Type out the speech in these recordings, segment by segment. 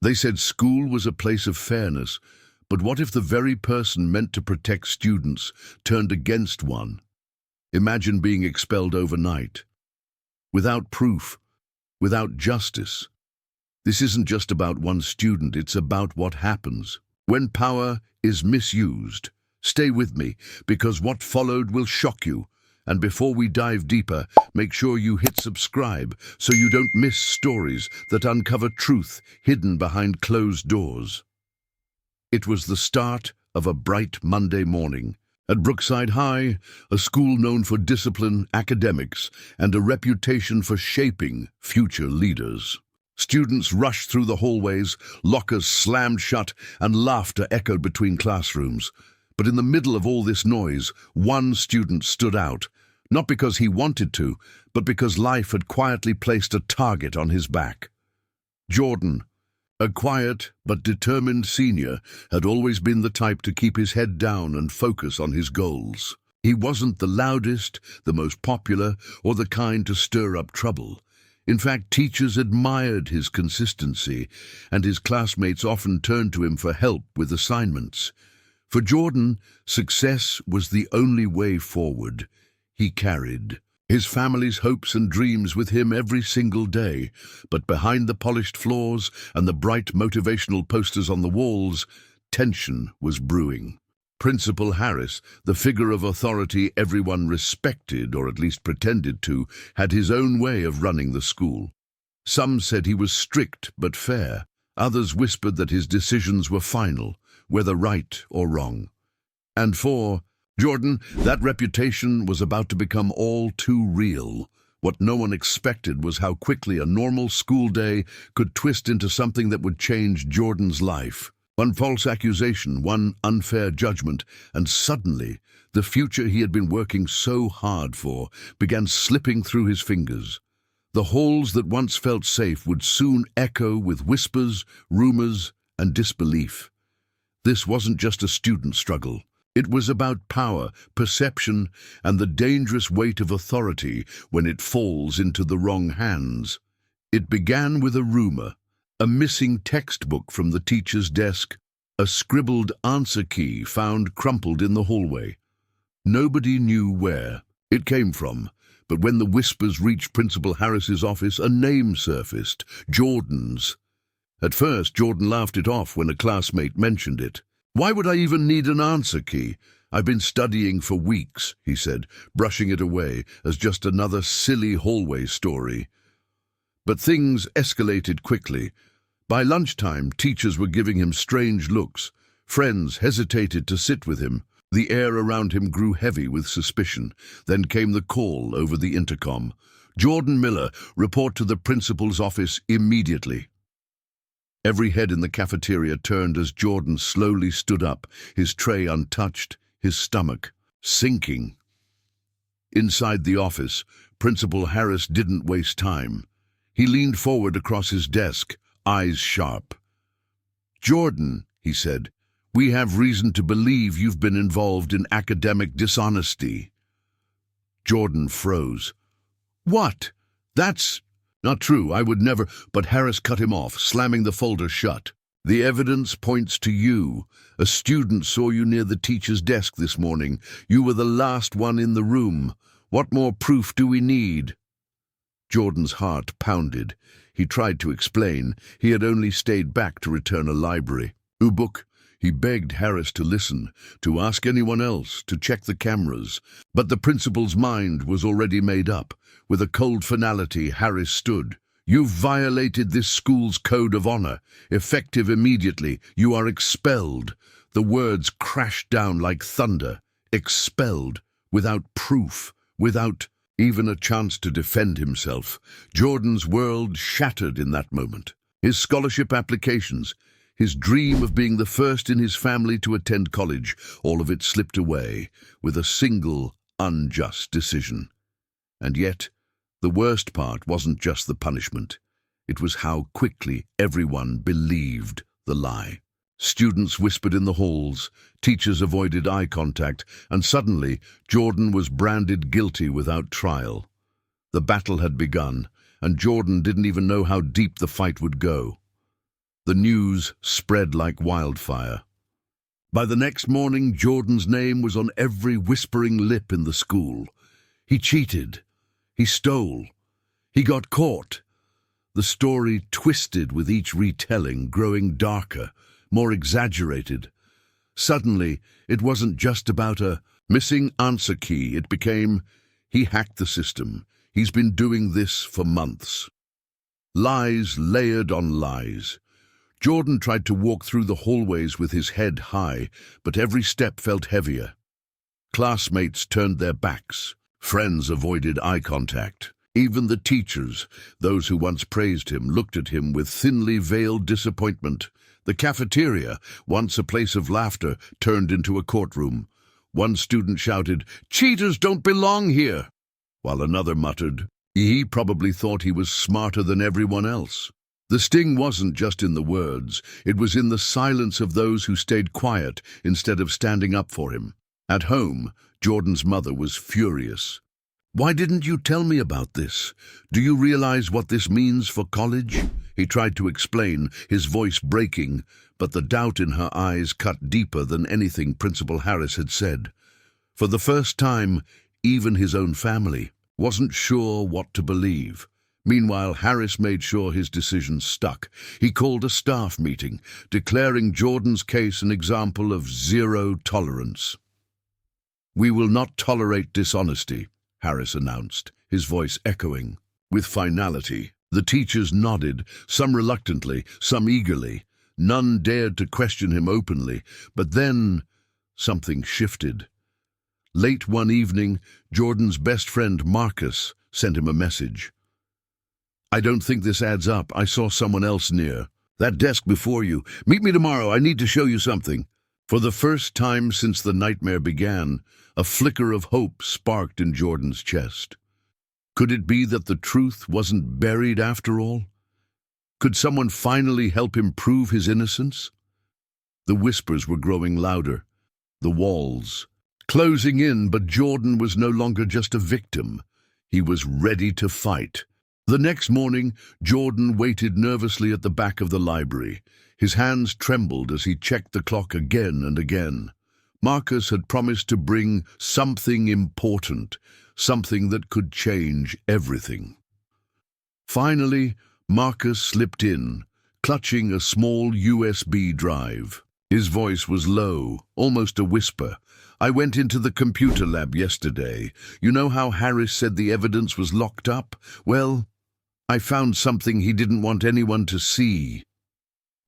They said school was a place of fairness, but what if the very person meant to protect students turned against one? Imagine being expelled overnight, without proof, without justice. This isn't just about one student, it's about what happens when power is misused. Stay with me, because what followed will shock you. And before we dive deeper, make sure you hit subscribe so you don't miss stories that uncover truth hidden behind closed doors. It was the start of a bright Monday morning. At Brookside High, a school known for discipline, academics, and a reputation for shaping future leaders. Students rushed through the hallways, lockers slammed shut, and laughter echoed between classrooms. But in the middle of all this noise, one student stood out, not because he wanted to, but because life had quietly placed a target on his back. Jordan, a quiet but determined senior, had always been the type to keep his head down and focus on his goals. He wasn't the loudest, the most popular, or the kind to stir up trouble. In fact, teachers admired his consistency, and his classmates often turned to him for help with assignments. For Jordan, success was the only way forward. He carried his family's hopes and dreams with him every single day, but behind the polished floors and the bright motivational posters on the walls, tension was brewing. Principal Harris, the figure of authority everyone respected, or at least pretended to, had his own way of running the school. Some said he was strict but fair. Others whispered that his decisions were final, whether right or wrong. And for Jordan, that reputation was about to become all too real. What no one expected was how quickly a normal school day could twist into something that would change Jordan's life. One false accusation, one unfair judgment, and suddenly the future he had been working so hard for began slipping through his fingers. The halls that once felt safe would soon echo with whispers, rumors, and disbelief. This wasn't just a student struggle. It was about power, perception, and the dangerous weight of authority when it falls into the wrong hands. It began with a rumor, a missing textbook from the teacher's desk, a scribbled answer key found crumpled in the hallway. Nobody knew where it came from, but when the whispers reached Principal Harris's office, a name surfaced, Jordan's. At first, Jordan laughed it off when a classmate mentioned it. "Why would I even need an answer key? I've been studying for weeks," he said, brushing it away as just another silly hallway story. But things escalated quickly. By lunchtime, teachers were giving him strange looks. Friends hesitated to sit with him. The air around him grew heavy with suspicion. Then came the call over the intercom. "Jordan Miller, report to the principal's office immediately." Every head in the cafeteria turned as Jordan slowly stood up, his tray untouched, his stomach sinking. Inside the office, Principal Harris didn't waste time. He leaned forward across his desk, eyes sharp. "Jordan," he said, "we have reason to believe you've been involved in academic dishonesty." Jordan froze. "What? That's not true, I would never—" But Harris cut him off, slamming the folder shut. "The evidence points to you. A student saw you near the teacher's desk this morning. You were the last one in the room. What more proof do we need?" Jordan's heart pounded. He tried to explain. He had only stayed back to return a library. "Book." He begged Harris to listen, to ask anyone else, to check the cameras. But the principal's mind was already made up. With a cold finality, Harris stood. "You've violated this school's code of honor. Effective immediately. You are expelled." The words crashed down like thunder. Expelled. Without proof. Without even a chance to defend himself. Jordan's world shattered in that moment. His scholarship applications, his dream of being the first in his family to attend college, all of it slipped away with a single unjust decision. And yet, the worst part wasn't just the punishment. It was how quickly everyone believed the lie. Students whispered in the halls, teachers avoided eye contact, and suddenly Jordan was branded guilty without trial. The battle had begun, and Jordan didn't even know how deep the fight would go. The news spread like wildfire. By the next morning, Jordan's name was on every whispering lip in the school. He cheated. He stole. He got caught. The story twisted with each retelling, growing darker, more exaggerated. Suddenly, it wasn't just about a missing answer key. It became, he hacked the system. He's been doing this for months. Lies layered on lies. Jordan tried to walk through the hallways with his head high, but every step felt heavier. Classmates turned their backs. Friends avoided eye contact. Even the teachers, those who once praised him, looked at him with thinly veiled disappointment. The cafeteria, once a place of laughter, turned into a courtroom. One student shouted, "Cheaters don't belong here," while another muttered, he probably thought he was smarter than everyone else. The sting wasn't just in the words, it was in the silence of those who stayed quiet instead of standing up for him. At home, Jordan's mother was furious. "Why didn't you tell me about this? Do you realize what this means for college?" He tried to explain, his voice breaking, but the doubt in her eyes cut deeper than anything Principal Harris had said. For the first time, even his own family wasn't sure what to believe. Meanwhile, Harris made sure his decision stuck. He called a staff meeting, declaring Jordan's case an example of zero tolerance. "We will not tolerate dishonesty," Harris announced, his voice echoing with finality. The teachers nodded, some reluctantly, some eagerly. None dared to question him openly, but then something shifted. Late one evening, Jordan's best friend Marcus sent him a message. "I don't think this adds up. I saw someone else near that desk before you. Meet me tomorrow. I need to show you something." For the first time since the nightmare began, a flicker of hope sparked in Jordan's chest. Could it be that the truth wasn't buried after all? Could someone finally help him prove his innocence? The whispers were growing louder, the walls closing in, but Jordan was no longer just a victim. He was ready to fight. The next morning, Jordan waited nervously at the back of the library. His hands trembled as he checked the clock again and again. Marcus had promised to bring something important, something that could change everything. Finally, Marcus slipped in, clutching a small USB drive. His voice was low, almost a whisper. "I went into the computer lab yesterday. You know how Harris said the evidence was locked up? Well, I found something he didn't want anyone to see."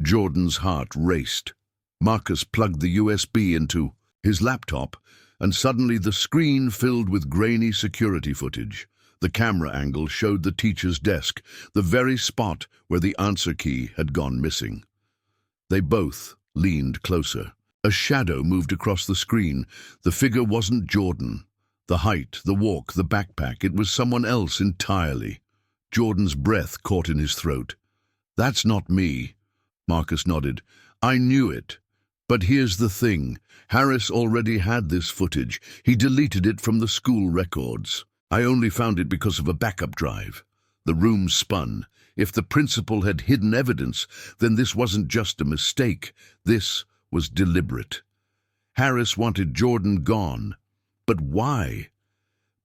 Jordan's heart raced. Marcus plugged the USB into his laptop, and suddenly the screen filled with grainy security footage. The camera angle showed the teacher's desk, the very spot where the answer key had gone missing. They both leaned closer. A shadow moved across the screen. The figure wasn't Jordan. The height, the walk, the backpack, it was someone else entirely. Jordan's breath caught in his throat. "That's not me," Marcus nodded. "I knew it. But here's the thing. Harris already had this footage. He deleted it from the school records. I only found it because of a backup drive." The room spun. If the principal had hidden evidence, then this wasn't just a mistake. This was deliberate. Harris wanted Jordan gone. But why?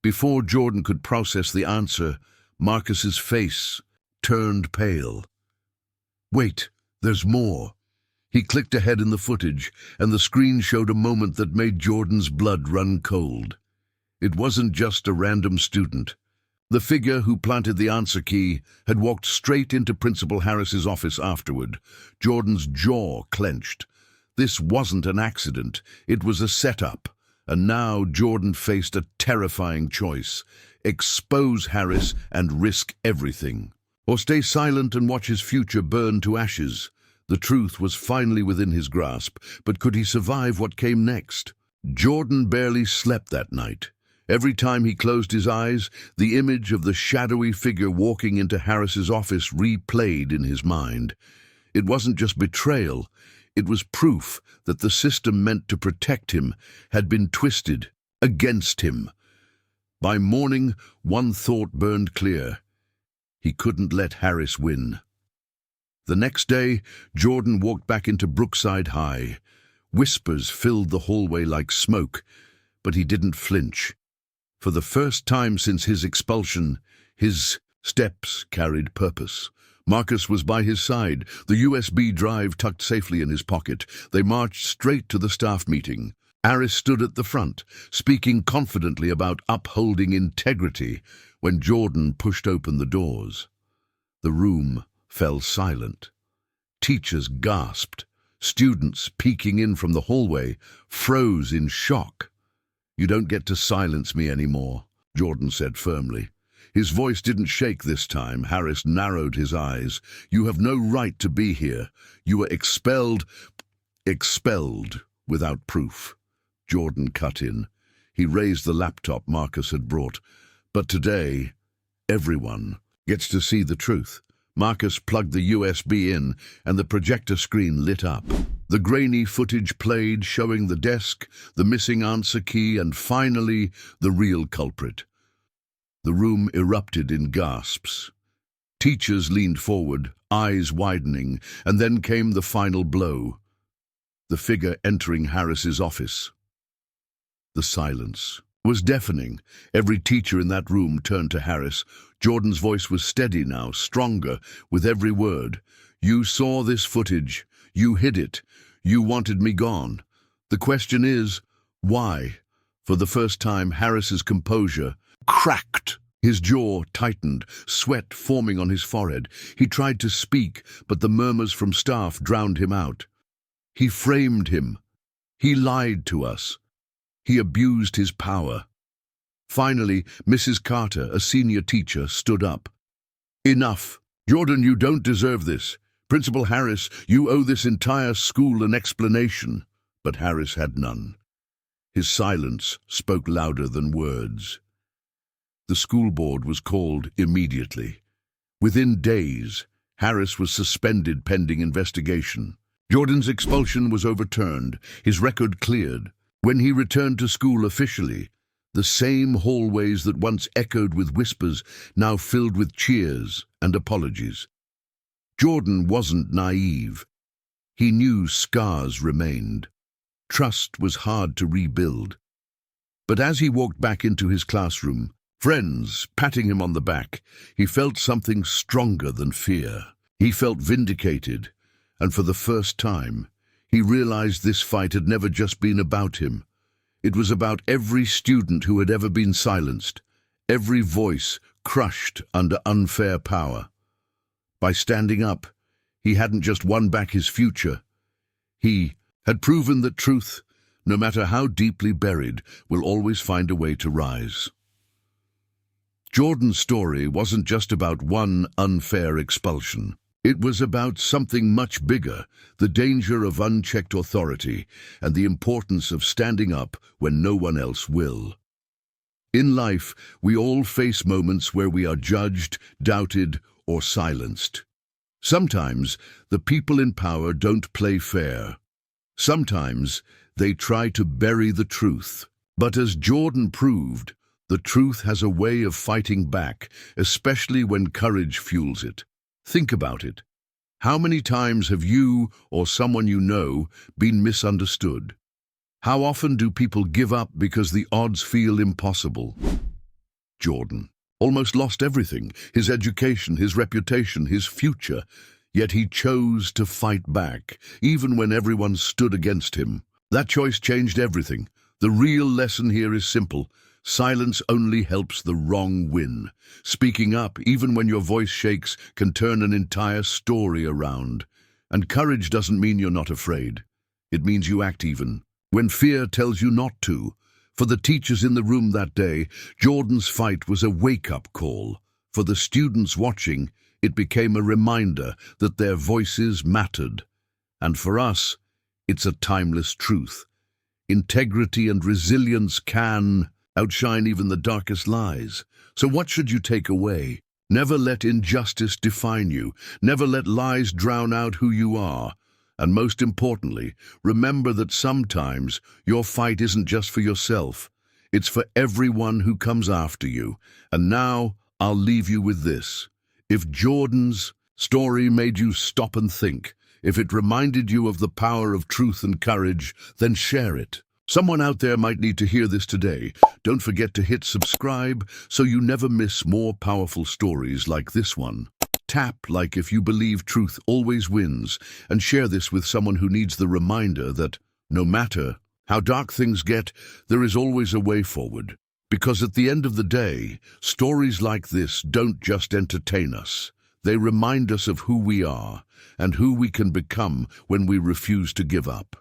Before Jordan could process the answer, Marcus's face turned pale. "Wait, there's more." He clicked ahead in the footage, and the screen showed a moment that made Jordan's blood run cold. It wasn't just a random student. The figure who planted the answer key had walked straight into Principal Harris's office afterward. Jordan's jaw clenched. This wasn't an accident. It was a setup. And now Jordan faced a terrifying choice: expose Harris and risk everything, or stay silent and watch his future burn to ashes. The truth was finally within his grasp, but could he survive what came next? Jordan barely slept that night. Every time he closed his eyes, the image of the shadowy figure walking into Harris's office replayed in his mind. It wasn't just betrayal. It was proof that the system meant to protect him had been twisted against him. By morning, one thought burned clear. He couldn't let Harris win. The next day, Jordan walked back into Brookside High. Whispers filled the hallway like smoke, but he didn't flinch. For the first time since his expulsion, his steps carried purpose. Marcus was by his side, the USB drive tucked safely in his pocket. They marched straight to the staff meeting. Aris stood at the front, speaking confidently about upholding integrity, when Jordan pushed open the doors. The room fell silent. Teachers gasped. Students, peeking in from the hallway, froze in shock. "You don't get to silence me anymore," Jordan said firmly. His voice didn't shake this time. Harris narrowed his eyes. "You have no right to be here. You were expelled." "Expelled without proof," Jordan cut in. He raised the laptop Marcus had brought. "But today, everyone gets to see the truth." Marcus plugged the USB in, and the projector screen lit up. The grainy footage played, showing the desk, the missing answer key, and finally, the real culprit. The room erupted in gasps. Teachers leaned forward, eyes widening, and then came the final blow. The figure entering Harris's office. The silence was deafening. Every teacher in that room turned to Harris. Jordan's voice was steady now, stronger, with every word. "You saw this footage. You hid it. You wanted me gone. The question is, why?" For the first time, Harris's composure cracked. His jaw tightened, sweat forming on his forehead. He tried to speak, but the murmurs from staff drowned him out. He framed him. He lied to us. He abused his power. Finally, Mrs. Carter, a senior teacher, stood up. "Enough. Jordan, you don't deserve this. Principal Harris, you owe this entire school an explanation." But Harris had none. His silence spoke louder than words. The school board was called immediately. Within days, Harris was suspended pending investigation. Jordan's expulsion was overturned, his record cleared. When he returned to school officially, the same hallways that once echoed with whispers now filled with cheers and apologies. Jordan wasn't naive. He knew scars remained. Trust was hard to rebuild. But as he walked back into his classroom, friends patting him on the back, he felt something stronger than fear. He felt vindicated, and for the first time, he realized this fight had never just been about him. It was about every student who had ever been silenced, every voice crushed under unfair power. By standing up, he hadn't just won back his future. He had proven that truth, no matter how deeply buried, will always find a way to rise. Jordan's story wasn't just about one unfair expulsion. It was about something much bigger, the danger of unchecked authority and the importance of standing up when no one else will. In life, we all face moments where we are judged, doubted, or silenced. Sometimes, the people in power don't play fair. Sometimes, they try to bury the truth. But as Jordan proved, the truth has a way of fighting back, especially when courage fuels it. Think about it. How many times have you or someone you know been misunderstood? How often do people give up because the odds feel impossible? Jordan almost lost everything, his education, his reputation, his future, yet he chose to fight back, even when everyone stood against him. That choice changed everything. The real lesson here is simple. Silence only helps the wrong win. Speaking up, even when your voice shakes, can turn an entire story around. And courage doesn't mean you're not afraid. It means you act even when fear tells you not to. For the teachers in the room that day, Jordan's fight was a wake-up call. For the students watching, it became a reminder that their voices mattered. And for us, it's a timeless truth. Integrity and resilience can outshine even the darkest lies. So what should you take away? Never let injustice define you. Never let lies drown out who you are. And most importantly, remember that sometimes your fight isn't just for yourself. It's for everyone who comes after you. And now I'll leave you with this. If Jordan's story made you stop and think. If it reminded you of the power of truth and courage, then share it. Someone out there might need to hear this today. Don't forget to hit subscribe so you never miss more powerful stories like this one. Tap like if you believe truth always wins, and share this with someone who needs the reminder that no matter how dark things get, there is always a way forward. Because at the end of the day, stories like this don't just entertain us. They remind us of who we are and who we can become when we refuse to give up.